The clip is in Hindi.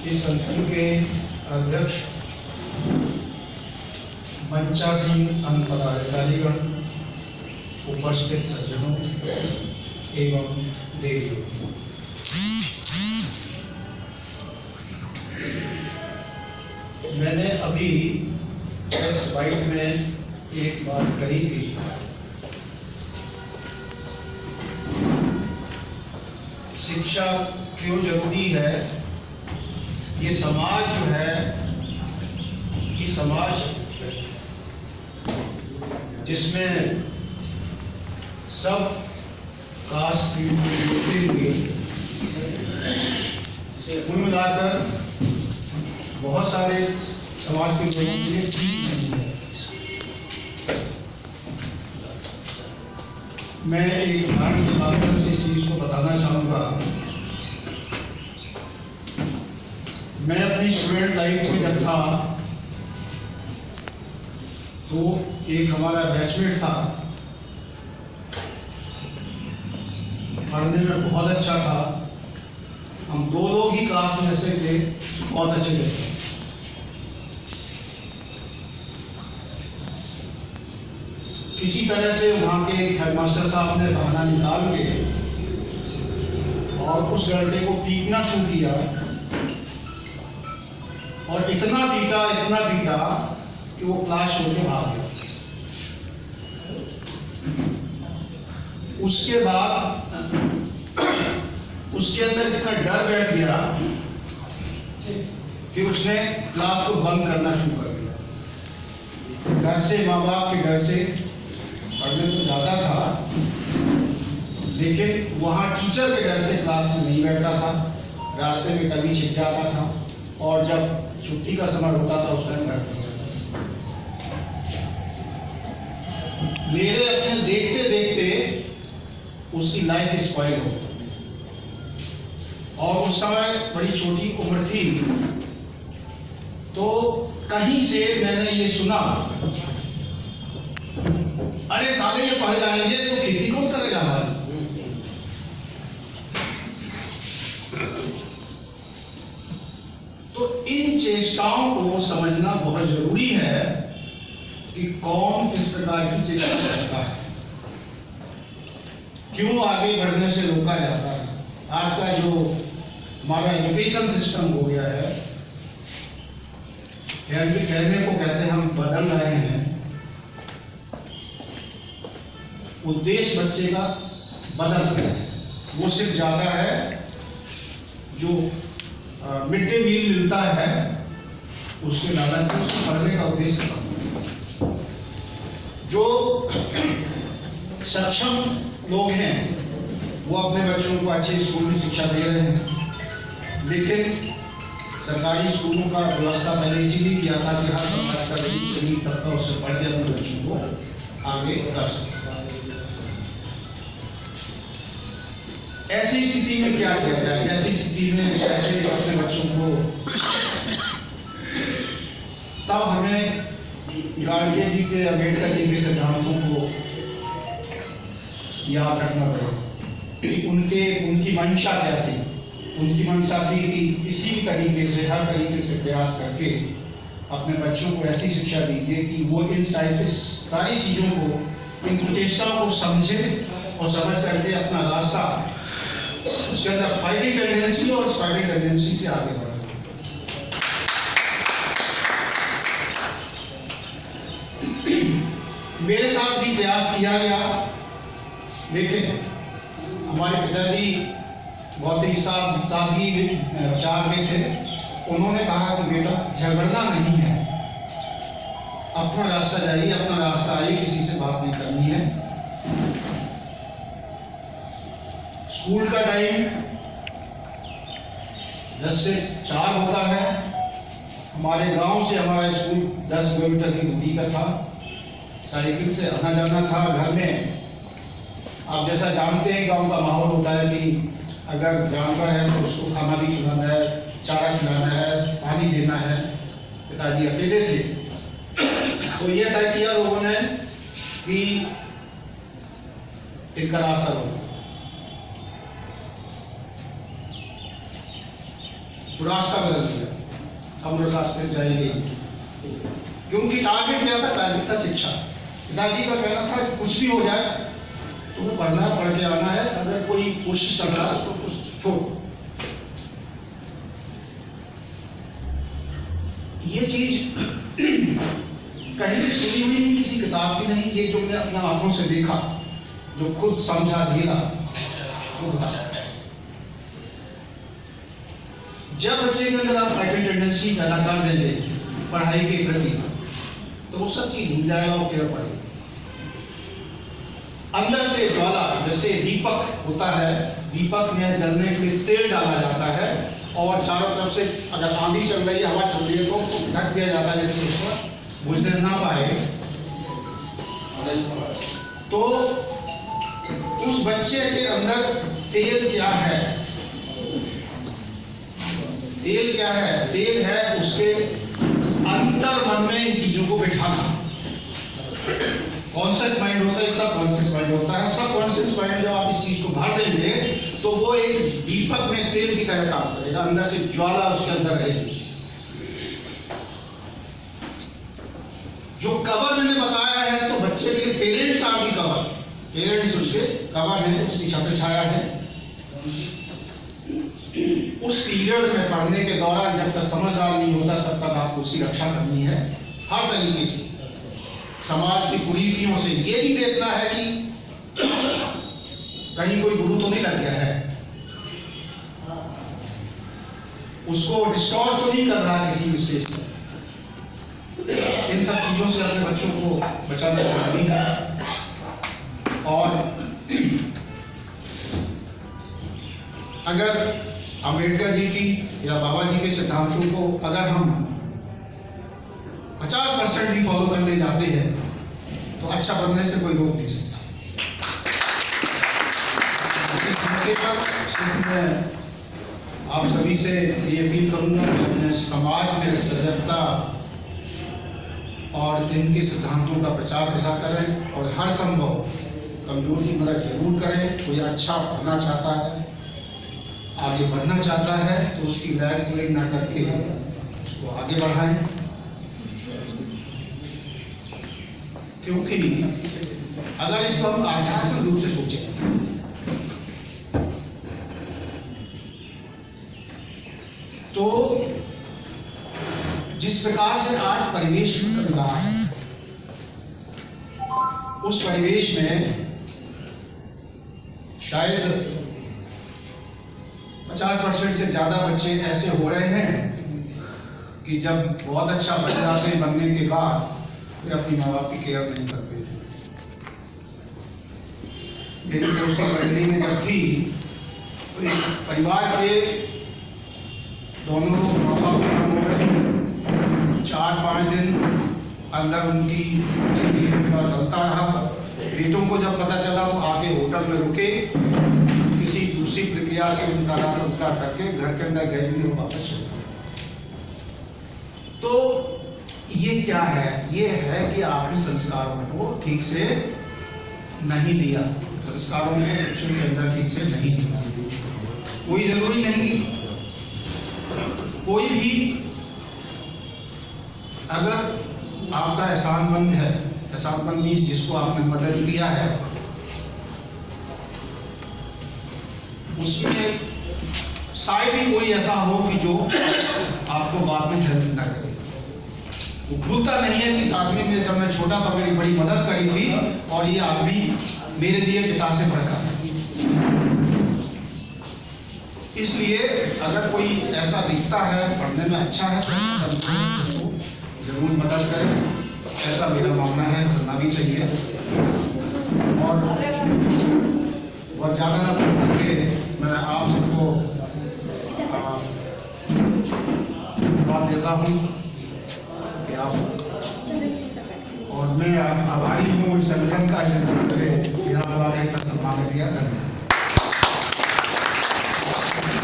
इस संगठन के अध्यक्ष मंचासीन अंग पदाधिकारीगण, उपस्थित सज्जनों एवं देवियों, मैंने अभी प्रेस वाइट में एक बात कही थी। शिक्षा क्यों जरूरी है? ये समाज जो है, ये समाज जिसमें सब कास्ट होते हुए कुल मिलाकर बहुत सारे समाज के लोगों के लिए ठीक नहीं है। मैं एक उदाहरण के माध्यम से इस चीज को बताना चाहूँगा। मैं अपनी स्टूडेंट लाइफ में जब था तो एक हमारा बैचमेट था, पढ़ने में बहुत अच्छा था। हम दो लोग ही क्लास में ऐसे थे, बहुत अच्छे थे। किसी तरह से वहाँ के हेडमास्टर साहब ने बहाना निकाल के और उस लड़के को पीटना शुरू किया, और इतना पीटा कि वो क्लास छोड़ के भाग गया। उसके बाद उसके अंदर इतना डर बैठ गया कि उसने क्लास को बंद करना शुरू कर दिया। घर से, माँ बाप के डर से पढ़ने तो ज़्यादा था, लेकिन वहाँ टीचर के डर से क्लास में नहीं बैठता था, रास्ते में कभी छिप जाता था, और जब छुट्टी का समय होता था उस टाइम घर पहुँच जाता था। मेरे अपने देखते देखते उसकी लाइफ स्पॉइल हो गई, और उस समय बड़ी छोटी उम्र थी। तो कहीं से मैंने ये सुना, अरे साले ये पढ़ जाएंगे तो खेती कौन करेगा हमारी? तो इन चेष्टाओं को समझना बहुत जरूरी है कि कौन किस प्रकार की चेष्टा करता है, क्यों आगे बढ़ने से रोका जाता है। आज का जो हमारा एजुकेशन सिस्टम हो गया है, कहने को कहते हैं हम बदल रहे हैं। उद्देश्य बच्चे का बदल गया है। वो सिर्फ जाता है जो मिड डे मील मिलता है उसके लालच से, उसको पढ़ने का उद्देश्य खत्म। जो सक्षम लोग हैं वो अपने बच्चों को अच्छे स्कूल में शिक्षा दे रहे हैं, लेकिन सरकारी स्कूलों का व्यवस्था पहले इसीलिए किया था कि हर समाज का गरीब तबका उससे पढ़ के अपने बच्चों को आगे कर सके। ऐसी स्थिति में क्या किया जाए? ऐसी स्थिति में कैसे अपने बच्चों को, तब हमें गाड़गे जी के, अम्बेडकर जी के सिद्धांतों को याद रखना पड़ेगा। उनकी मंशा क्या थी? उनकी मंशा थी कि किसी भी तरीके से, हर तरीके से प्रयास करके अपने बच्चों को ऐसी शिक्षा दीजिए कि वो इस टाइप की सारी चीज़ों को, इन कुचेष्टाओं को समझे और समझ करके अपना रास्ता, उसके अंदर फाइटिंग टेंडेंसी और उस फाइटिंग टेंडेंसी से आगे बढ़े। मेरे साथ भी प्रयास किया गया, लेकिन हमारे पिताजी बहुत ही सादगी विचार के थे। उन्होंने कहा कि बेटा झगड़ना नहीं है, अपना रास्ता जाइए, अपना रास्ता आइए, किसी से बात नहीं करनी है। स्कूल का टाइम 10 से 4 होता है। हमारे गांव से हमारा स्कूल 10 किलोमीटर की दूरी पर था। साइकिल से आना जाना था। घर में आप जैसा जानते हैं गांव का माहौल होता है कि अगर जानवर है तो उसको खाना भी खिलाना है, चारा खिलाना है, पानी देना है। पिताजी अकेले थे, तो ये तय किया लोगों ने कि इनका रास्ता रोको। तो रास्ता बदल दिया, हम लोग रास्ते जाएंगे, क्योंकि टारगेट क्या था? टारगेट था शिक्षा। पिताजी का कहना था कि कुछ भी हो जाए तुम्हें पढ़ना है, पढ़ के आना है, अगर कोई कोशिश कर रहा है तो कुछ छोड़। ये चीज कहीं सुनी हुई नहीं, किसी किताब की नहीं, ये जो मैं अपनी आंखों से देखा, जो खुद समझा झेला, वो बता। जब बच्चे के अंदर आप फाइटिंग टेंडेंसी पैदा कर देंगे पढ़ाई के प्रति, तो वो सब चीज भूल जाएगा और फिर पढ़ेगा। अंदर से ज्वाला, जैसे दीपक होता है, दीपक में जलने के लिए तेल डाला जाता है और चारों तरफ से अगर आंधी चल रही है, हवा चल रही है तो उसको ढक दिया जाता है, जैसे उसको बुझने ना पाए। तो उस बच्चे के अंदर तेल क्या है? तेल क्या है? तेल है उसके अंतर मन में इन चीजों को बिठाना। कॉन्शियस माइंड होता है, सब कॉन्शियस माइंड होता है। सब कॉन्शियस माइंड जब आप इस चीज को भर देंगे तो वो एक दीपक में तेल की तरह काम करेगा, अंदर से ज्वाला उसके अंदर रहेगी। जो कवर मैंने बताया है, तो बच्चे के लिए parents are the cover, parents उसके कवर है, उसकी छत्र छाया है। उस पीरियड में पढ़ने के दौरान जब तक समझदार नहीं होता तब तक आपको उसकी रक्षा करनी है हर तरीके से, समाज की कुरीतियों से। ये भी देखना है कि कहीं कोई गुरु तो नहीं लग गया है, उसको डिस्टॉर्ट तो नहीं कर रहा किसी स्टेज पर। इन सब चीजों से अपने बच्चों को बचाना जरूरी है। और अगर अम्बेडकर जी की या बाबा जी के सिद्धांतों को अगर हम 50% भी फॉलो करने जाते हैं तो अच्छा बनने से कोई रोक नहीं सकता। इस मौके पर सिर्फ मैं आप सभी से ये अपील करूंगा कि अपने समाज में सजगता और इनके सिद्धांतों का प्रचार प्रसार करें और हर संभव कमजोर की मदद जरूर करें। कोई अच्छा पढ़ना चाहता है, आगे बढ़ना चाहता है, तो उसकी रैंक पुलिंग ना करके उसको आगे बढ़ाएं, क्योंकि अगर इसको हम आध्यात्मिक रूप से सोचें तो जिस प्रकार से आज परिवेश बन रहा है, उस परिवेश में शायद 50% से ज्यादा बच्चे ऐसे हो रहे हैं कि जब बहुत अच्छा बन जाते हैं, बनने के बाद फिर अपनी माँ बाप की केयर नहीं करते। मेरी दोस्ती मंडली में जब थी तो एक परिवार के दोनों लोग माँ बाप खत्म हो गए, 4-5 दिन अंदर उनकी शरीर का गलता रहा। बेटों को जब पता चला तो आके होटल में रुके, किसी दूसरी प्रक्रिया से उनका दाह संस्कार करके घर के अंदर गए भी वापस चले। तो ये क्या है? ये है कि आपने संस्कारों को ठीक से नहीं दिया, संस्कारों में बच्चों के अंदर ठीक से नहीं दिया। कोई जरूरी नहीं, कोई भी अगर आपका एहसानमंद है, एहसानमंद मीन्स जिसको आपने मदद किया है, उसमें शायद ही कोई ऐसा हो कि जो आपको बाद में हेल्प न करे। वो भूलता नहीं है कि इस आदमी में जब मैं छोटा था मेरी बड़ी मदद करी थी और ये आदमी मेरे लिए पिता से बढ़कर। इसलिए अगर कोई ऐसा दिखता है, पढ़ने में अच्छा है, तो जरूर मदद करें, ऐसा मेरा मानना है, करना भी चाहिए। और ज़्यादा ना करके मैं आप सबको बात देता हूँ कि आप, और मैं आभारी हूँ इस संगठन का, विधानसभा ने इतना सम्मान दिया। धन्यवाद।